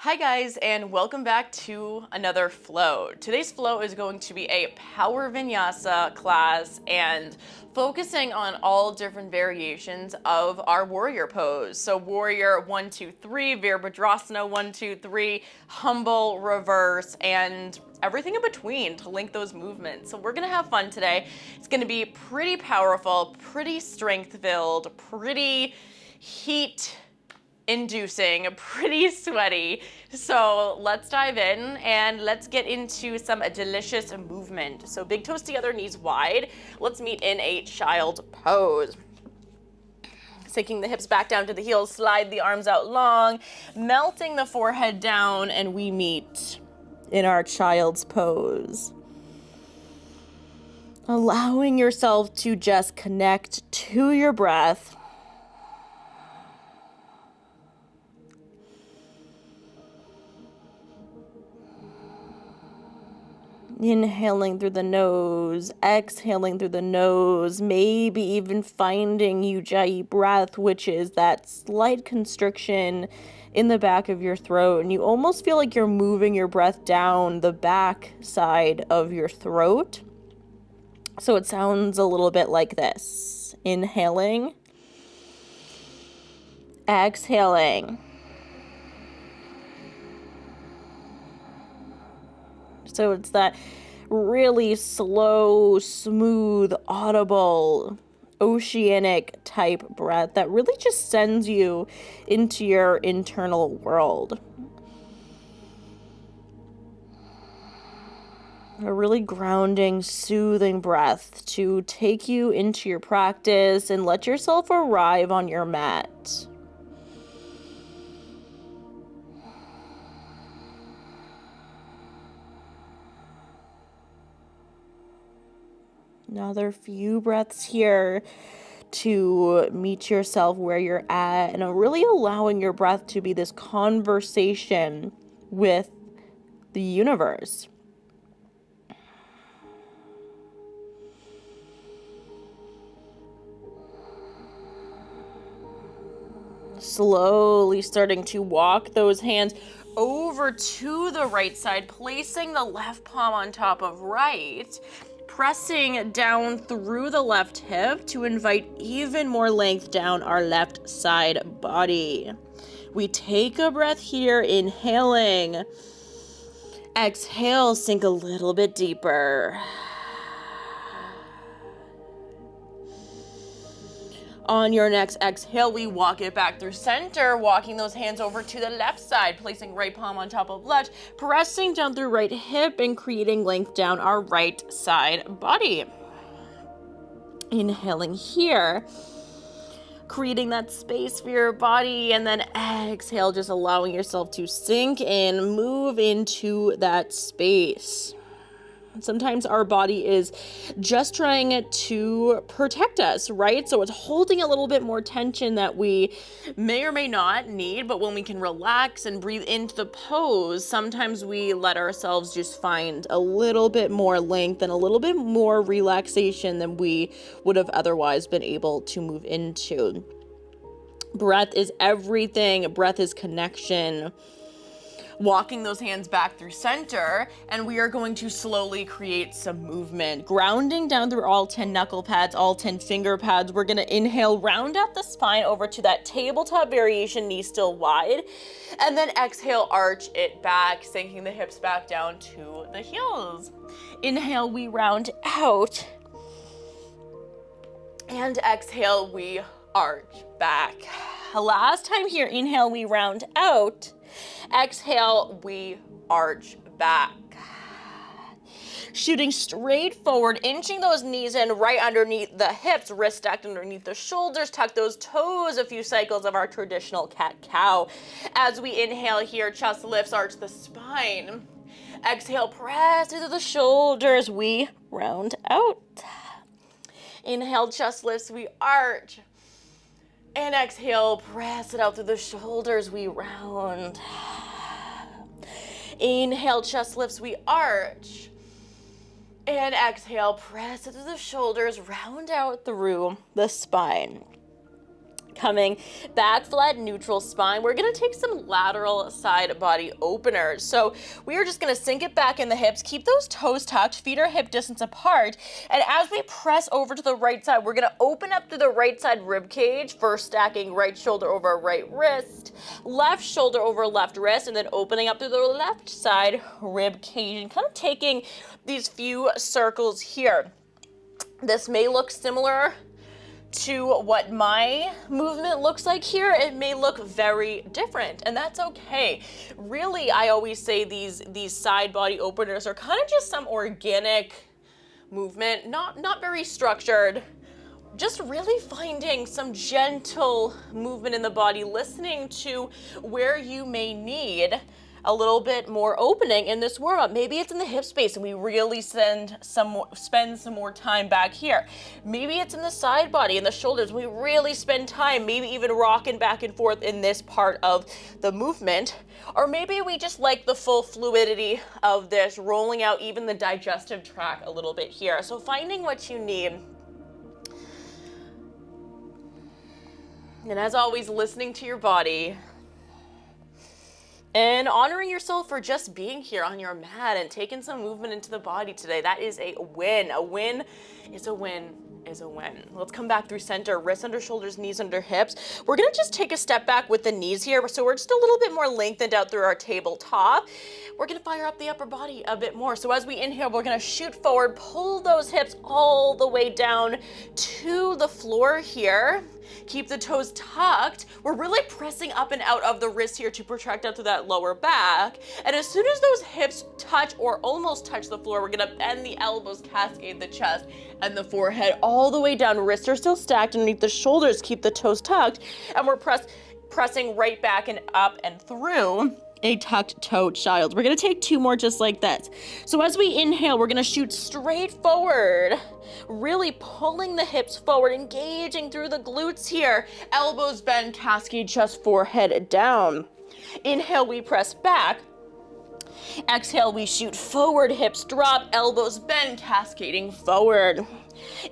Hi guys, and welcome back to another flow. Today's flow is going to be a power vinyasa class and focusing on all different variations of our warrior pose. So warrior 1, 2, 3, Virabhadrasana 1, 2, 3, humble, reverse, and everything in between to link those movements. So we're gonna have fun today. It's gonna be pretty powerful, pretty strength-filled, pretty heat inducing, pretty sweaty. So let's dive in and let's get into some delicious movement. So big toes together, knees wide. Let's meet in a child pose. Sinking the hips back down to the heels, slide the arms out long, melting the forehead down, and we meet in our child's pose. Allowing yourself to just connect to your breath. Inhaling through the nose, exhaling through the nose, maybe even finding ujjayi breath, which is that slight constriction in the back of your throat. And you almost feel like you're moving your breath down the back side of your throat. So it sounds a little bit like this. Inhaling, exhaling. So it's that really slow, smooth, audible, oceanic type breath that really just sends you into your internal world. A really grounding, soothing breath to take you into your practice and let yourself arrive on your mat. Another few breaths here to meet yourself where you're at and really allowing your breath to be this conversation with the universe. Slowly starting to walk those hands over to the right side, placing the left palm on top of right. Pressing down through the left hip to invite even more length down our left side body. We take a breath here, inhaling. Exhale, sink a little bit deeper. On your next exhale, we walk it back through center, walking those hands over to the left side, placing right palm on top of left, pressing down through right hip and creating length down our right side body. Inhaling here, creating that space for your body, and then exhale, just allowing yourself to sink in, move into that space. Sometimes our body is just trying to protect us, right? So it's holding a little bit more tension that we may or may not need, but when we can relax and breathe into the pose, sometimes we let ourselves just find a little bit more length and a little bit more relaxation than we would have otherwise been able to move into. Breath is everything. Breath is connection. Walking those hands back through center, and we are going to slowly create some movement. Grounding down through all 10 knuckle pads, all 10 finger pads. We're gonna inhale, round out the spine over to that tabletop variation, knees still wide. And then exhale, arch it back, sinking the hips back down to the heels. Inhale, we round out. And exhale, we arch back. Last time here, inhale, we round out. Exhale, we arch back. Shooting straight forward, inching those knees in right underneath the hips, wrist stacked underneath the shoulders, tuck those toes, a few cycles of our traditional cat-cow. As we inhale here, chest lifts, arch the spine. Exhale, press through the shoulders, we round out. Inhale, chest lifts, we arch. And exhale, press it out through the shoulders, we round. Inhale, chest lifts, we arch. And exhale, press it through the shoulders, round out through the spine. Coming back flat, neutral spine, we're gonna take some lateral side body openers. So we are just gonna sink it back in the hips, keep those toes tucked, feet are hip distance apart, and as we press over to the right side, we're gonna open up through the right side rib cage, first stacking right shoulder over right wrist, left shoulder over left wrist, and then opening up through the left side rib cage, and kind of taking these few circles here. This may look similar to what my movement looks like here. It may look very different, and that's okay. Really, I always say these side body openers are kind of just some organic movement, not very structured, just really finding some gentle movement in the body, listening to where you may need a little bit more opening in this warm-up. Maybe it's in the hip space and we really spend some more time back here. Maybe it's in the side body and the shoulders. We really spend time, maybe even rocking back and forth in this part of the movement. Or maybe we just like the full fluidity of this, rolling out even the digestive tract a little bit here. So finding what you need. And as always, listening to your body. And honoring yourself for just being here on your mat and taking some movement into the body today. That is a win. A win is a win is a win. Let's come back through center, wrists under shoulders, knees under hips. We're gonna just take a step back with the knees here. So we're just a little bit more lengthened out through our tabletop. We're gonna fire up the upper body a bit more. So as we inhale, we're gonna shoot forward, pull those hips all the way down to the floor here. Keep the toes tucked. We're really pressing up and out of the wrist here to protract out through that lower back. And as soon as those hips touch or almost touch the floor, we're gonna bend the elbows, cascade the chest and the forehead all the way down. Wrists are still stacked underneath the shoulders. Keep the toes tucked. And we're pressing right back and up and through a tucked toe child. We're gonna take two more just like that. So as we inhale, we're gonna shoot straight forward, really pulling the hips forward, engaging through the glutes here. Elbows bend, cascade, chest, forehead down. Inhale, we press back. Exhale, we shoot forward, hips drop, elbows bend, cascading forward.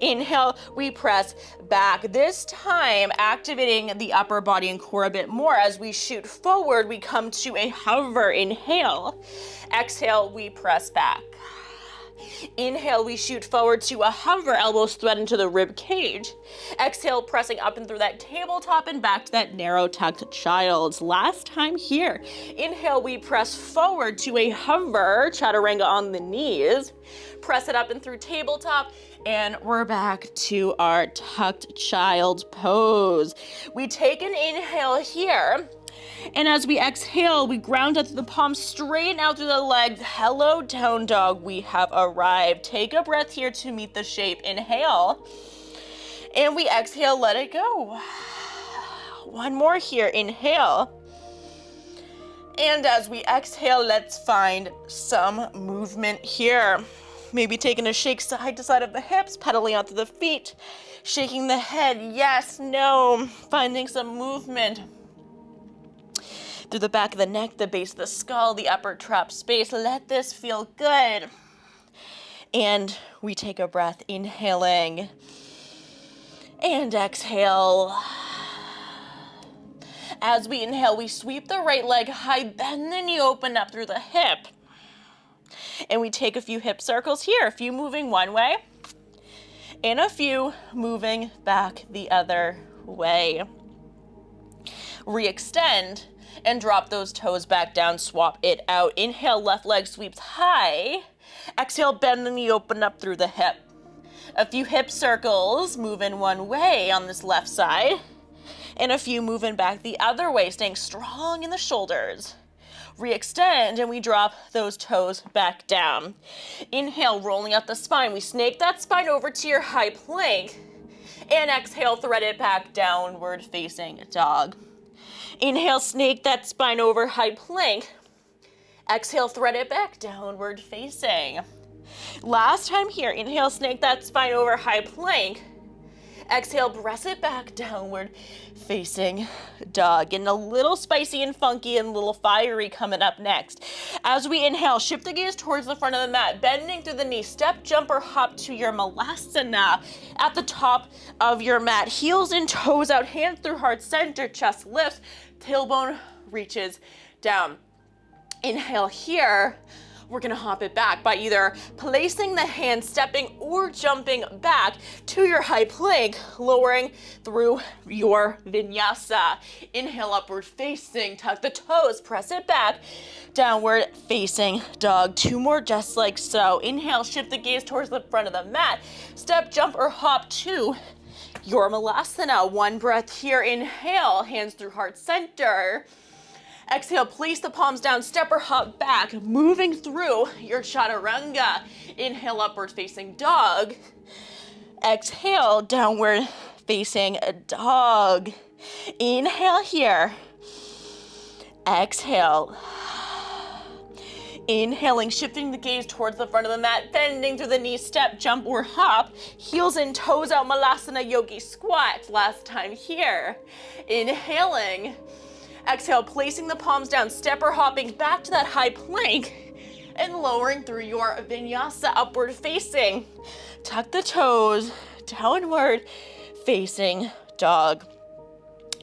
Inhale, we press back. This time, activating the upper body and core a bit more. As we shoot forward, we come to a hover. Inhale. Exhale, we press back. Inhale, we shoot forward to a hover, elbows thread into the rib cage. Exhale, pressing up and through that tabletop and back to that narrow tucked child. Last time here. Inhale, we press forward to a hover, chaturanga on the knees. Press it up and through tabletop, and we're back to our tucked child pose. We take an inhale here. And as we exhale, we ground out through the palms, straighten out through the legs. Hello, down dog, we have arrived. Take a breath here to meet the shape. Inhale. And we exhale, let it go. One more here, inhale. And as we exhale, let's find some movement here. Maybe taking a shake side to side of the hips, pedaling out to the feet, shaking the head, yes, no, finding some movement through the back of the neck, the base of the skull, the upper trap space. Let this feel good. And we take a breath, inhaling and exhale. As we inhale, we sweep the right leg high, bend the knee, open up through the hip. And we take a few hip circles here, a few moving one way, and a few moving back the other way. Re-extend and drop those toes back down, swap it out. Inhale, left leg sweeps high. Exhale, bend the knee, open up through the hip. A few hip circles, moving one way on this left side, and a few moving back the other way, staying strong in the shoulders. Re-extend, and we drop those toes back down. Inhale, rolling up the spine. We snake that spine over to your high plank, and exhale, thread it back, downward facing dog. Inhale, snake that spine over, high plank. Exhale, thread it back, downward facing. Last time here, inhale, snake that spine over, high plank. Exhale, press it back, downward facing dog. Getting a little spicy and funky and a little fiery coming up next. As we inhale, shift the gaze towards the front of the mat, bending through the knee, step, jump, or hop to your malasana at the top of your mat. Heels and toes out, hands through heart center, chest lifts, tailbone reaches down. Inhale here. We're gonna hop it back by either placing the hands, stepping, or jumping back to your high plank, lowering through your vinyasa. Inhale, upward facing, tuck the toes, press it back, downward facing dog. 2 more just like so. Inhale, shift the gaze towards the front of the mat, step, jump, or hop to your malasana. 1 breath here. Inhale, hands through heart center. Exhale, place the palms down, step or hop back, moving through your chaturanga. Inhale, upward facing dog. Exhale, downward facing dog. Inhale here. Exhale. Inhaling, shifting the gaze towards the front of the mat, bending through the knees, step, jump, or hop. Heels and toes out, malasana yogi squat. Last time here. Inhaling. Exhale, placing the palms down, step or hopping back to that high plank and lowering through your vinyasa, upward facing. Tuck the toes, downward facing dog.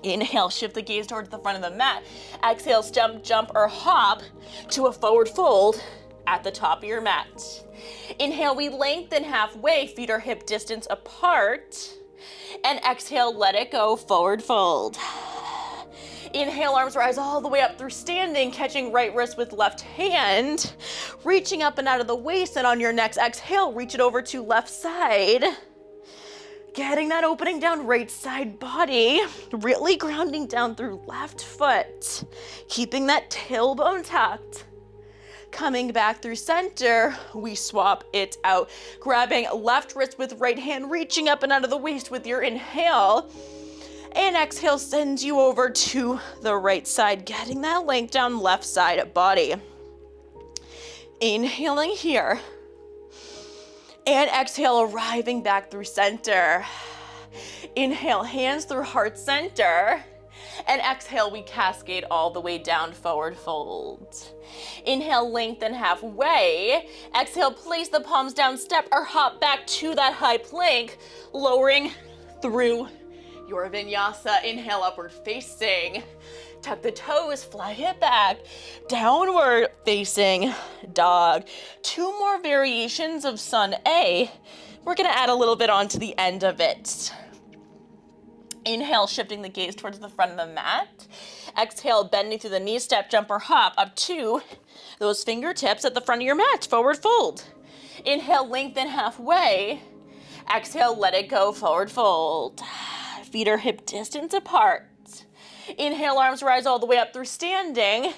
Inhale, shift the gaze towards the front of the mat. Exhale, step, jump, or hop to a forward fold at the top of your mat. Inhale, we lengthen halfway, feet are hip distance apart. And exhale, let it go, forward fold. Inhale, arms rise all the way up through standing, catching right wrist with left hand, reaching up and out of the waist, and on your next exhale, reach it over to left side. Getting that opening down right side body, really grounding down through left foot, keeping that tailbone tucked. Coming back through center, we swap it out, grabbing left wrist with right hand, reaching up and out of the waist with your inhale. And exhale sends you over to the right side, getting that length down left side body. Inhaling here. And exhale, arriving back through center. Inhale, hands through heart center. And exhale, we cascade all the way down, forward fold. Inhale, lengthen halfway. Exhale, place the palms down, step or hop back to that high plank, lowering through your vinyasa. Inhale, upward facing. Tuck the toes, fly it back. Downward facing dog. 2 more variations of Sun A. We're gonna add a little bit onto the end of it. Inhale, shifting the gaze towards the front of the mat. Exhale, bending through the knees, step, jump, or hop up to those fingertips at the front of your mat, forward fold. Inhale, lengthen halfway. Exhale, let it go, forward fold. Feet are hip distance apart. Inhale, arms rise all the way up through standing.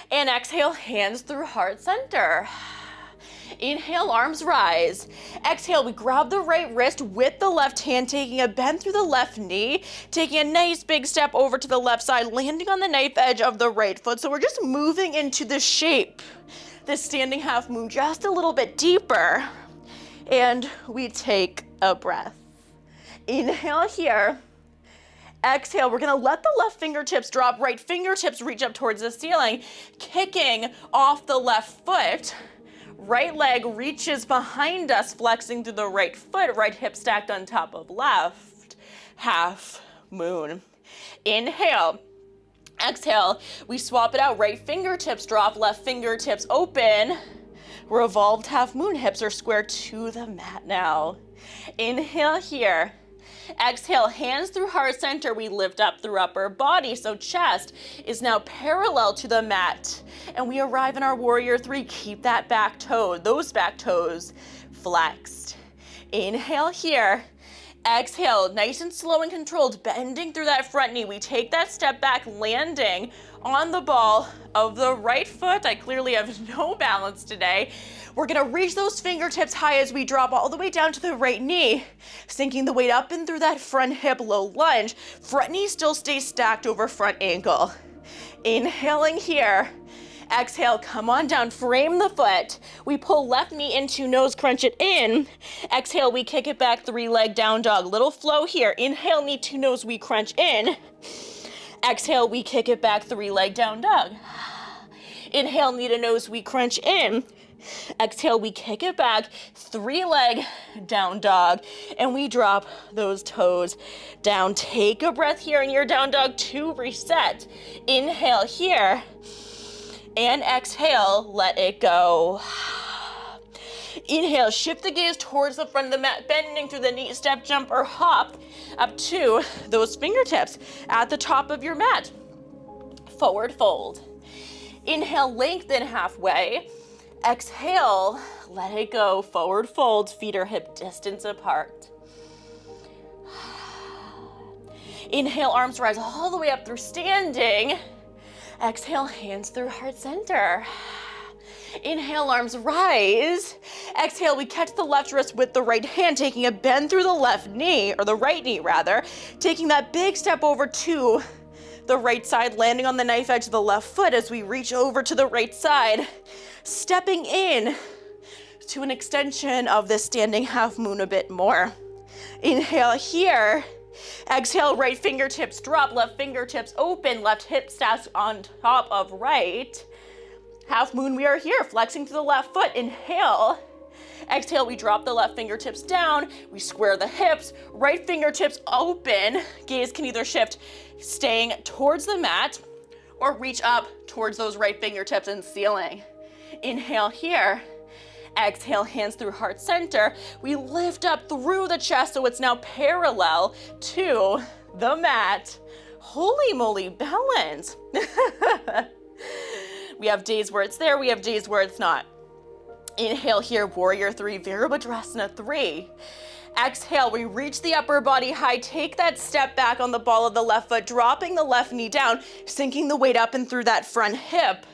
And exhale, hands through heart center. Inhale, arms rise. Exhale, we grab the right wrist with the left hand, taking a bend through the left knee, taking a nice big step over to the left side, landing on the knife edge of the right foot. So we're just moving into the shape, this standing half moon, just a little bit deeper. And we take a breath. Inhale here. Exhale, we're gonna let the left fingertips drop, right fingertips reach up towards the ceiling, kicking off the left foot. Right leg reaches behind us, flexing through the right foot, right hip stacked on top of left. Half moon. Inhale. Exhale, we swap it out. Right fingertips drop, left fingertips open. Revolved half moon, hips are square to the mat now. Inhale here. Exhale, hands through heart center. We lift up through upper body. So chest is now parallel to the mat. And we arrive in our warrior 3. Keep that back toe, those back toes flexed. Inhale here. Exhale, nice and slow and controlled, bending through that front knee. We take that step back, landing on the ball of the right foot. I clearly have no balance today. We're gonna reach those fingertips high as we drop all the way down to the right knee, sinking the weight up and through that front hip, low lunge. Front knee still stays stacked over front ankle. Inhaling here. Exhale, come on down, frame the foot. We pull left knee into nose, crunch it in. Exhale, we kick it back, 3-leg down dog. Little flow here. Inhale, knee to nose, we crunch in. Exhale, we kick it back, 3-leg down dog. Inhale, knee to nose, we crunch in. Exhale, we kick it back, 3-leg down dog, and we drop those toes down. Take a breath here in your down dog to reset. Inhale here, and exhale, let it go. Inhale, shift the gaze towards the front of the mat, bending through the knee, step, jump, or hop up to those fingertips at the top of your mat. Forward fold. Inhale, lengthen halfway. Exhale, let it go. Forward fold, feet are hip distance apart. Inhale, arms rise all the way up through standing. Exhale, hands through heart center. Inhale, arms rise. Exhale, we catch the left wrist with the right hand, taking a bend through the left knee, or the right knee rather, taking that big step over to the right side, landing on the knife edge of the left foot as we reach over to the right side, stepping in to an extension of this standing half moon a bit more. Inhale here. Exhale, right fingertips drop, left fingertips open, left hip stacks on top of right. Half moon, we are here, flexing to the left foot. Inhale. Exhale, we drop the left fingertips down, we square the hips, right fingertips open, gaze can either shift staying towards the mat or reach up towards those right fingertips and ceiling. Inhale here. Exhale, hands through heart center. We lift up through the chest so it's now parallel to the mat. Holy moly, balance. We have days where it's there, we have days where it's not. Inhale here, warrior 3, Virabhadrasana 3. Exhale, we reach the upper body high, take that step back on the ball of the left foot, dropping the left knee down, sinking the weight up and through that front hip.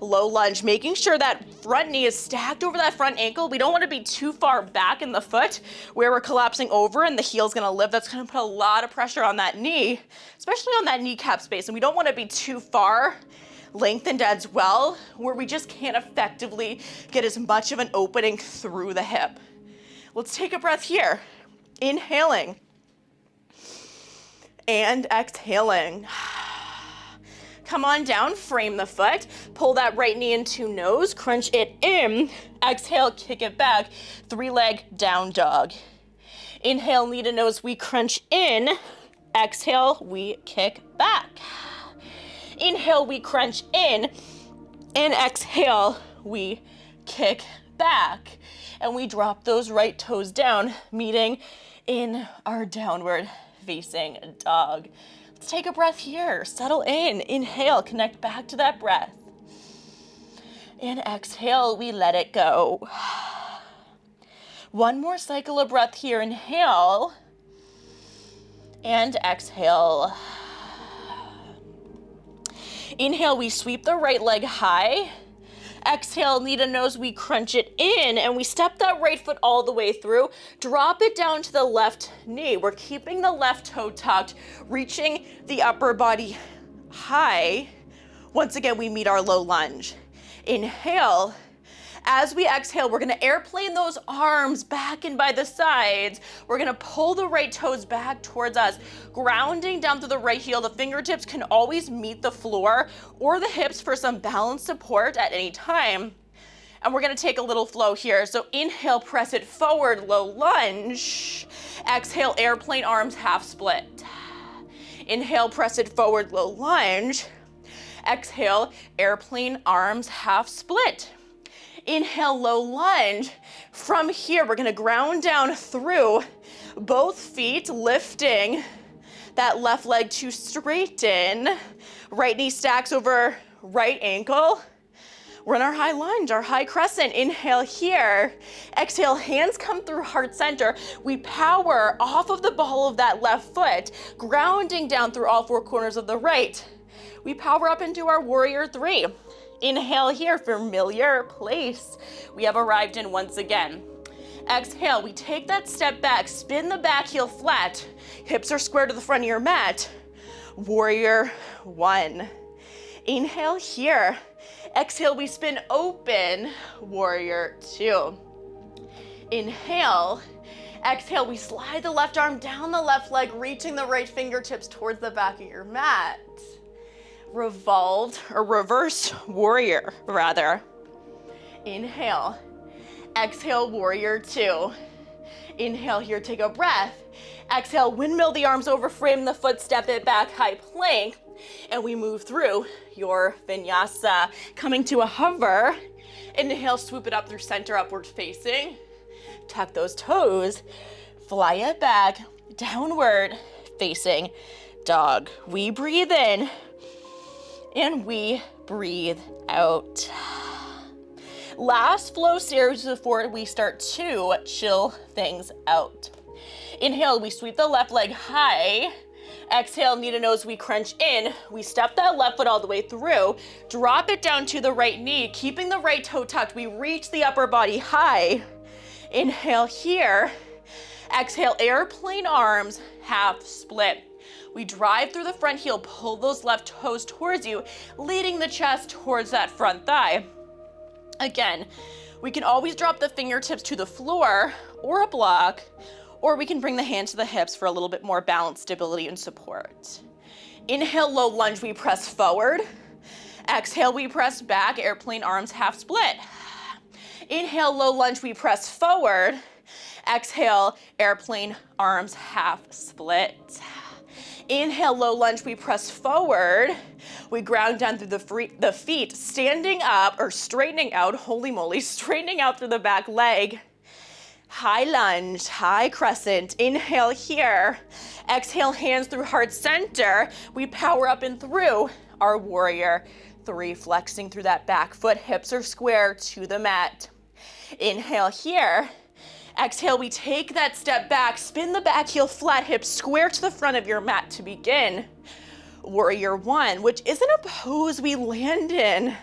Low lunge, making sure that front knee is stacked over that front ankle. We don't want to be too far back in the foot where we're collapsing over and the heel's gonna lift. That's gonna put a lot of pressure on that knee, especially on that kneecap space. And we don't want to be too far lengthened as well, where we just can't effectively get as much of an opening through the hip. Let's take a breath here. Inhaling and exhaling. Come on down, frame the foot, pull that right knee into nose, crunch it in. Exhale, kick it back, 3-leg down dog. Inhale, knee to nose, we crunch in. Exhale, we kick back. Inhale, we crunch in, and exhale, we kick back. And we drop those right toes down, meeting in our downward facing dog. Let's take a breath here, settle in, inhale, connect back to that breath. And exhale, we let it go. One more cycle of breath here, inhale, and exhale. Inhale, we sweep the right leg high. Exhale, knee to nose, we crunch it in, and we step that right foot all the way through. Drop it down to the left knee. We're keeping the left toe tucked, reaching the upper body high. Once again, we meet our low lunge. Inhale. As we exhale, we're gonna airplane those arms back and by the sides. We're gonna pull the right toes back towards us, grounding down through the right heel. The fingertips can always meet the floor or the hips for some balance support at any time. And we're gonna take a little flow here. So inhale, press it forward, low lunge. Exhale, airplane arms, half split. Inhale, press it forward, low lunge. Exhale, airplane arms, half split. Inhale, low lunge. From here, we're gonna ground down through both feet, lifting that left leg to straighten. Right knee stacks over right ankle. We're in our high lunge, our high crescent. Inhale here. Exhale, hands come through heart center. We power off of the ball of that left foot, grounding down through all 4 corners of the right. We power up into our warrior 3. Inhale here, familiar place we have arrived in once again. Exhale, we take that step back, spin the back heel flat. Hips are square to the front of your mat. Warrior 1. Inhale here. Exhale, we spin open, warrior two. Inhale. Exhale, we slide the left arm down the left leg, reaching the right fingertips towards the back of your mat. Revolved, or reverse warrior, rather. Inhale. Exhale, warrior two. Inhale here, take a breath. Exhale, windmill the arms over, frame the foot, step it back, high plank. And we move through your vinyasa. Coming to a hover. Inhale, swoop it up through center, upward facing. Tuck those toes. Fly it back, downward facing dog. We breathe in and we breathe out. Last flow series before we start to chill things out. Inhale, we sweep the left leg high. Exhale, knee to nose, we crunch in. We step that left foot all the way through. Drop it down to the right knee, keeping the right toe tucked. We reach the upper body high. Inhale here. Exhale, airplane arms, half split. We drive through the front heel, pull those left toes towards you, leading the chest towards that front thigh. Again, we can always drop the fingertips to the floor or a block, or we can bring the hands to the hips for a little bit more balance, stability, and support. Inhale, low lunge, we press forward. Exhale, we press back, airplane arms, half split. Inhale, low lunge, we press forward. Exhale, airplane arms, half split. Inhale, low lunge, we press forward. We ground down through the feet, standing up or straightening out, holy moly, straightening out through the back leg. High lunge, high crescent. Inhale here. Exhale, hands through heart center. We power up and through our warrior three, flexing through that back foot. Hips are square to the mat. Inhale here. Exhale, we take that step back, spin the back heel flat, hips square to the front of your mat to begin. Warrior one, which isn't a pose we land in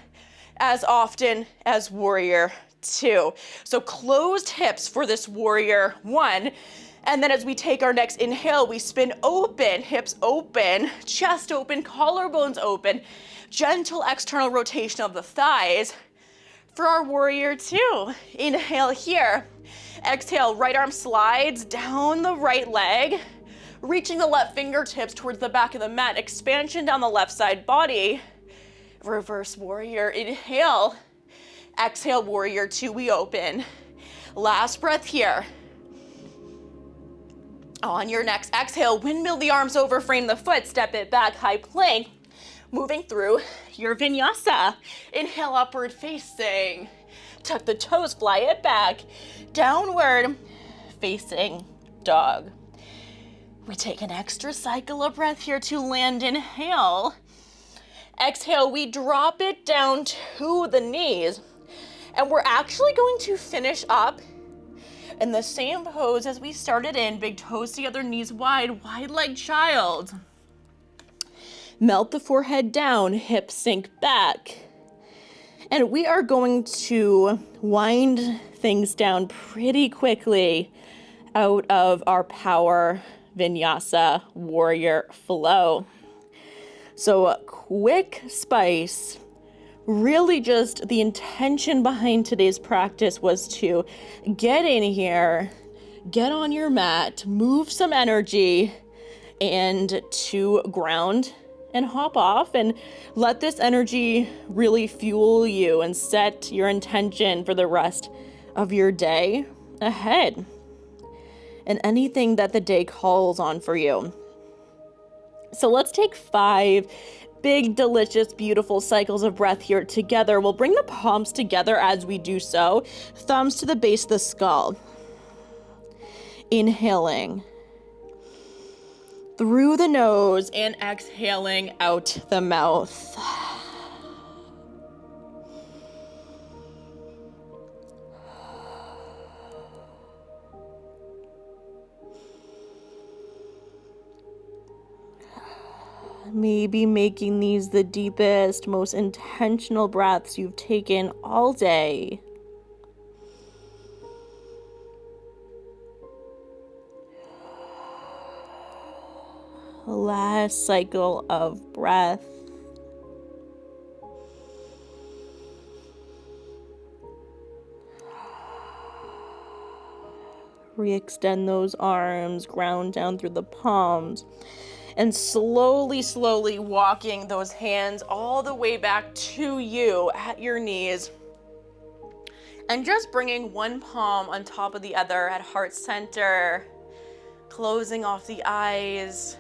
as often as warrior two. So closed hips for this warrior one. And then as we take our next inhale, we spin open, hips open, chest open, collarbones open, gentle external rotation of the thighs for our warrior two. Inhale here. Exhale, right arm slides down the right leg, reaching the left fingertips towards the back of the mat, expansion down the left side body. Reverse warrior, inhale. Exhale, warrior two, we open. Last breath here. On your next exhale, windmill the arms over, frame the foot, step it back, high plank. Moving through your vinyasa. Inhale, upward facing. Tuck the toes, fly it back. Downward facing dog. We take an extra cycle of breath here to land. Inhale. Exhale, we drop it down to the knees. And we're actually going to finish up in the same pose as we started in. Big toes together, knees wide, wide leg child. Melt the forehead down, hips sink back. And we are going to wind things down pretty quickly out of our power vinyasa warrior flow. So a quick spice. Really just the intention behind today's practice was to get in here, get on your mat, move some energy, and to ground and hop off and let this energy really fuel you and set your intention for the rest of your day ahead and anything that the day calls on for you. So let's take 5 big, delicious, beautiful cycles of breath here together. We'll bring the palms together as we do so, thumbs to the base of the skull. Inhaling through the nose and exhaling out the mouth. Maybe making these the deepest, most intentional breaths you've taken all day. Last cycle of breath. Re-extend those arms, ground down through the palms, and slowly, slowly walking those hands all the way back to you at your knees. And just bringing one palm on top of the other at heart center, closing off the eyes.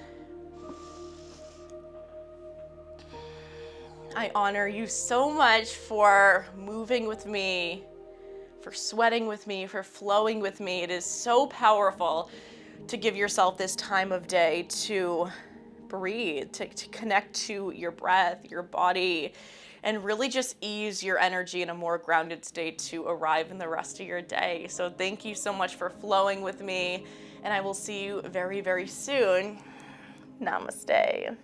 I honor you so much for moving with me, for sweating with me, for flowing with me. It is so powerful to give yourself this time of day to breathe, to connect to your breath, your body, and really just ease your energy in a more grounded state to arrive in the rest of your day. So thank you so much for flowing with me, and I will see you very, very soon. Namaste.